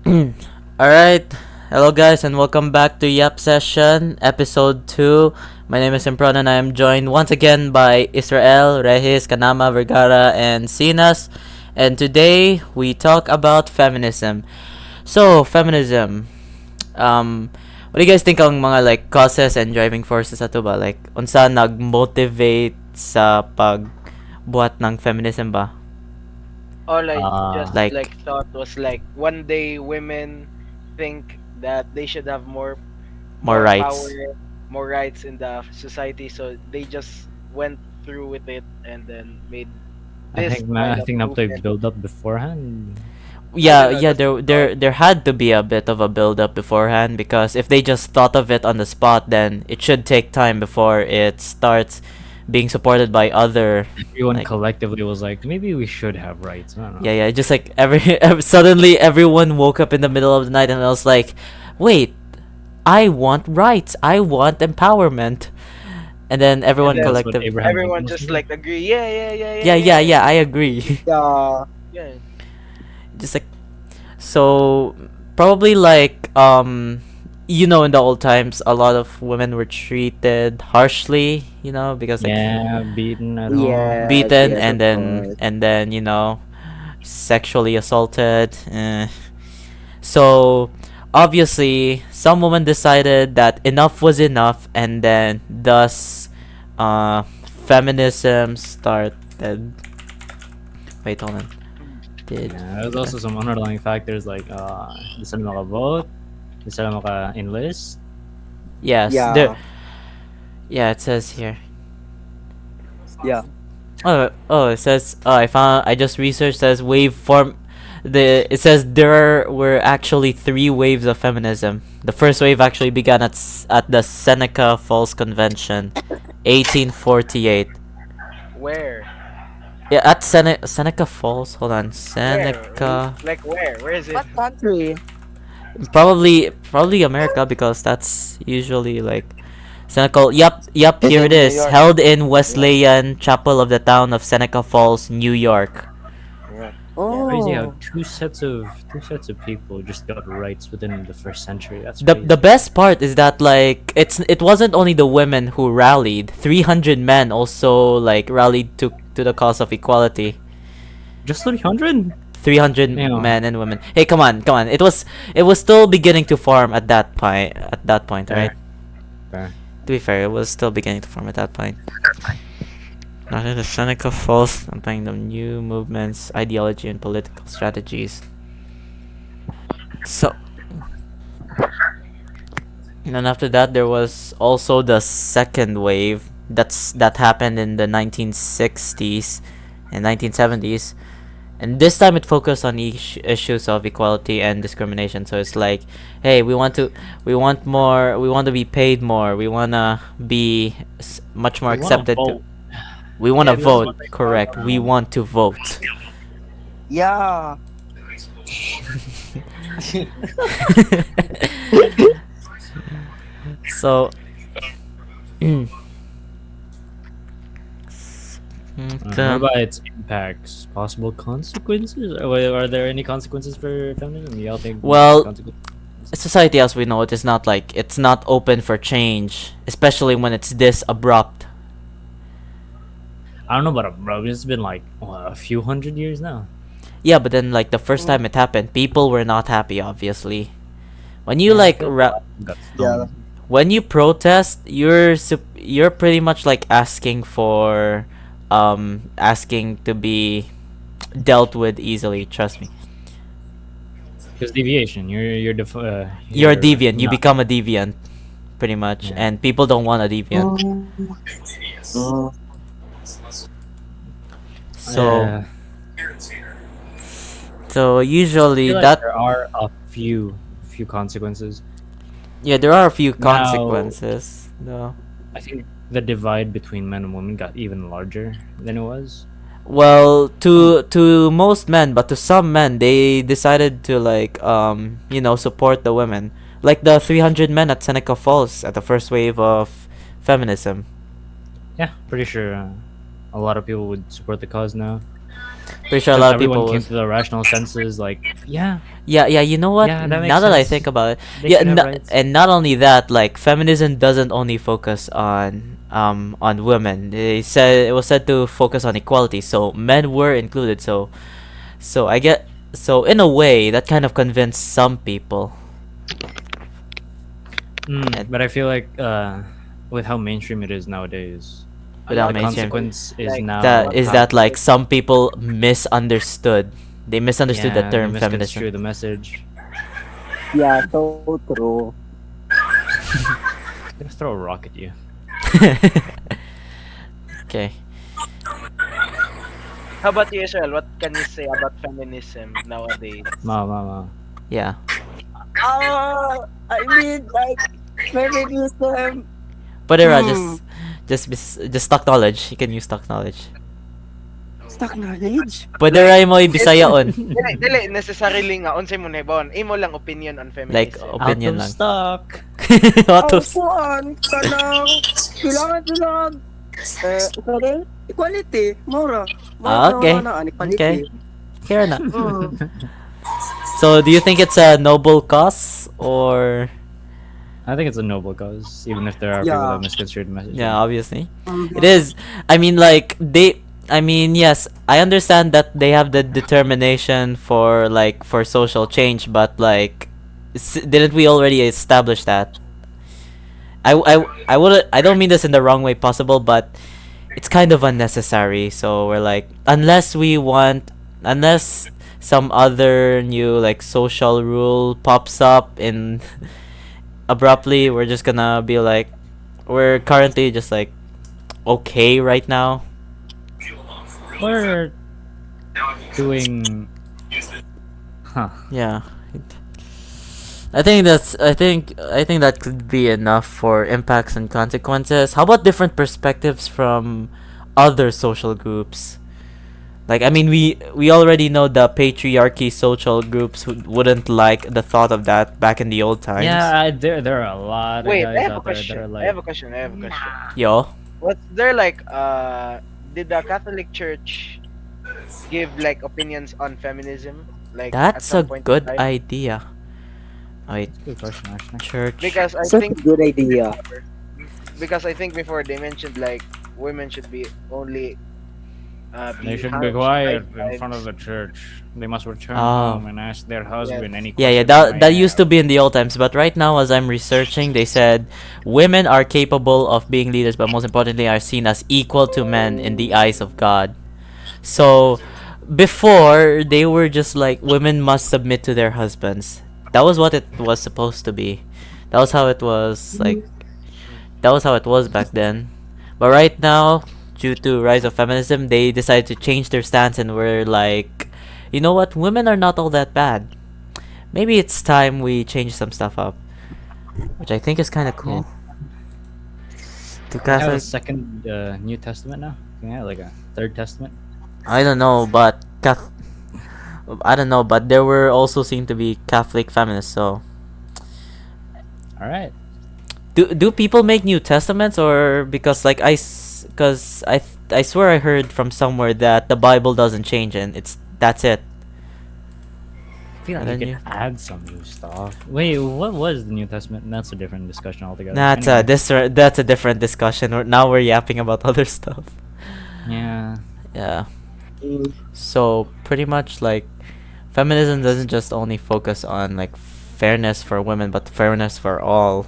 All right. Hello, guys, and welcome back to Yap Session, Episode 2. My name is Impron, and I am joined once again by Israel, Regis, Kanama, Vergara, and Sinas. And today we talk about feminism. So, feminism. What do you guys think ang mga like causes and driving forces ato ba? Like, unsa nag-motivate sa pagbuhat ng feminism ba? All I just Like, thought was like one day women think that they should have more more power, rights. more rights in the society, so they just went through with it and then made this I kind of think na to movement. build up beforehand. I Yeah, don't know, yeah, just there thought. there there had to be a bit of a build up beforehand, because if they just thought of it on the spot, then it should take time before it starts being supported by other, Everyone like, collectively was like, maybe we should have rights. I don't know. yeah, just like suddenly everyone woke up in the middle of the night and was like, "Wait, I want rights. I want empowerment." And then And everyone then That's what collective Abraham everyone Lincoln was just doing. like agree, yeah, yeah, I agree. Yeah, yeah. Just like, so probably like in the old times a lot of women were treated harshly, because like Yeah, beaten at home. yes, beaten yes, and of then course. and then sexually assaulted. So obviously some women decided that enough was enough, and then thus feminism started. Wait, hold on. Did Yeah, there's also some underlying factors like di sila maka-vote, di sila maka-enlist. yes, there. Yeah, Yeah, it says here. yeah. It says, I just researched, says waveform. It says there were actually three waves of feminism. The first wave actually began at the Seneca Falls Convention, 1848. Where? Yeah, at Seneca Falls. Hold on, Where? Seneca. Like where is it? What country? Probably America, because that's usually like Seneca. Yep. It's Here it in New is. York. Held in Yeah. Wesleyan Chapel of the town of Seneca Falls, New York. Yeah. Crazy Oh, how two sets of people just got rights within the first century. That's The crazy. best part is that like it wasn't only the women who rallied. 300 men also like rallied to the cause of equality. Just 300. 300 Yeah. men and women. Hey, come on. It was still beginning to form at that point. Right? Fair. To be fair, it was still beginning to form at that point. Not in the Seneca Falls, applying the new movements, ideology, and political strategies. So, and then after that, there was also the second wave. That happened in the 1960s and 1970s, and this time it focused on issues of equality and discrimination. So it's like, hey, we want more, we want to be paid more, we want to be much more We wanna accepted to. vote. We want to Yeah, that's vote, what I thought. correct. We want to vote. yeah. So, What about its impacts? Possible consequences? Are there any consequences for feminism? Y'all think Well, consequences? society as we know it is not like, it's not open for change, especially when it's this abrupt. I don't know about it, bro. It's been like what, a few hundred years now. Yeah, but then like the first time it happened, people were not happy. Obviously, when you Yeah, I like feel got Yeah. stoned. when you protest, you're pretty much like asking to be dealt with easily. Trust me. Because deviation, You're a deviant. You not. become a deviant, pretty much, Yeah. and people don't want a deviant. Oh, So Yeah. so I usually feel like that, there are a few consequences. yeah, there are a few Now, consequences though. I think the divide between men and women got even larger than it was. Well, to most men, but to some men, they decided to like support the women, like the 300 men at Seneca Falls at the first wave of feminism. Yeah, pretty sure a lot of people would support the cause now. Pretty sure a Because lot of everyone people came was. to the rational senses, like, yeah, Yeah. You know what? yeah, that Now makes that I sense. think about it, They yeah, should have rights. and not only that, like feminism doesn't only focus on women. They said it was said to focus on equality, so men were included. So I get so in a way that kind of convinced some people. And But I feel like with how mainstream it is nowadays, A without the lot of mainstream, people consequence is like now that what is how, that like some people misunderstood. They misunderstood the yeah, they term feminism. misconstrue the message. Yeah, so true. I'm gonna throw a rock at you. Okay. How about you, Israel? What can you say about feminism nowadays? Ma. Yeah. I mean, like, feminism. But Ira, Hmm. just stock knowledge. You can use stock knowledge. Stock knowledge? Pwede Like, rin mo ibisayaon. dili necessarily nga unsay mo nahibawon. Imo lang opinion on Like feminism. Out opinion of lang. stock. Out Oh, of kuan ka ng kailangan sila sorry? Equality, mura. Mura Okay. na Okay. equality. Here na. Mm. So, do you think it's a noble cause or I think it's a noble cause, even if there are people Yeah. that misconstrue the message. yeah, obviously. Mhm. It is. I mean like I mean, yes, I understand that they have the determination for like for social change, but like didn't we already establish that? I don't mean this in the wrong way possible, but it's kind of unnecessary. So we're like, unless some other new like social rule pops up in abruptly, we're just gonna be like, we're currently just like okay right now. Or doing, huh? Yeah. I think that could be enough for impacts and consequences. How about different perspectives from other social groups? Like I mean we already know the patriarchy social groups wouldn't like the thought of that back in the old times. Yeah, there are a lot of Wait, I guys have a out there that question. are I like, have a question. I have a question. Yo, What's there like did the Catholic Church give like opinions on feminism like at that's a some point in good time? idea. Wait, good question actually. church. Because I Such a think good idea. before they mentioned like women should be only They be should be hung quiet in front of sidelines. the church. They must return Oh. home and ask their Yes. husband any Yeah, question they that may that used to have. be in the old times, but right now, as I'm researching, they said women are capable of being leaders, but most importantly, are seen as equal to men in the eyes of God. So, before they were just like women must submit to their husbands. That was what it was supposed to be. That was how it was like. That was how it was back then. But right now, due to rise of feminism, they decided to change their stance and were like, you know what? Women are not all that bad. Maybe it's time we change some stuff up, which I think is kind of cool. To Can we have a Catholic, second New Testament now? Can we have like a third testament? I don't know, but I don't know, but there were also seen to be Catholic feminists. So, All right. do people make New Testaments or because like because I swear I heard from somewhere that the Bible doesn't change and that's it. I feel And like then you you- could add some new stuff. Wait, what was the New Testament? That's a different discussion altogether. That's Anyway. that's a different discussion. Now we're yapping about other stuff. Yeah. Yeah. Mm. So pretty much like feminism doesn't just only focus on like fairness for women, but fairness for all.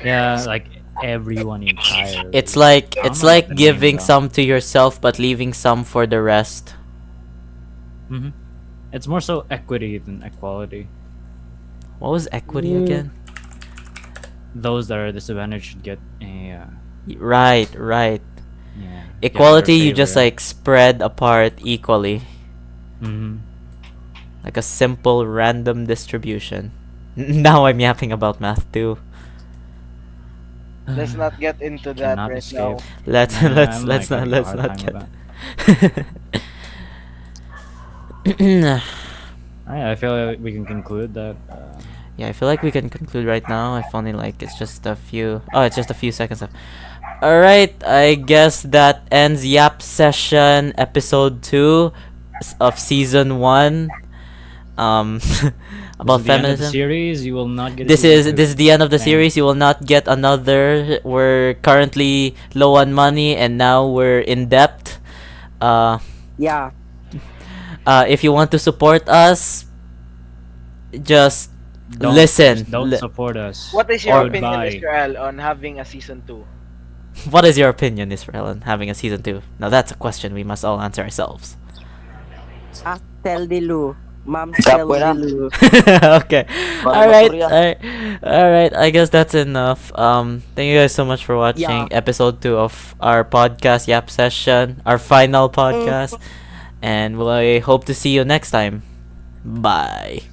Yeah, like everyone entirely. It's I like don't it's know what like the giving name, though. some to yourself but leaving some for the rest. Mhm. It's more so equity than equality. What was equity Mm. again? Those that are disadvantaged should get a Right. yeah. Equality you just like spread apart equally. Mm-hmm. Like a simple random distribution. Now I'm yapping about math too. Let's not get into that Cannot right escape. now. Let's Yeah, let's I'm, let's like, not having a let's hard not time get. Alright, I feel like we can conclude that. Yeah, I feel like we can conclude right now. If only like it's just a few. Oh, it's just a few seconds left. Alright, I guess that ends Yap Session episode 2 of season 1. About This is the end of the feminism. series. You will not get. A This season is two. the end of the Dang. series. You will not get another. We're currently low on money and now we're in debt. Yeah. If you want to support us, just Don't, listen. just don't Li- support us. What is your Or- opinion, Goodbye. Israel, on having a season 2? What is your opinion, Israel, on having a season 2? Now that's a question we must all answer ourselves. Ask Tell Dilu. Ma'am Stop, Tell wala. Dilu. Okay. Para Alright. maturya. Alright. I guess that's enough. Thank you guys so much for watching Yeah. episode 2 of our podcast Yap Session, our final podcast. And we hope to see you next time. Bye.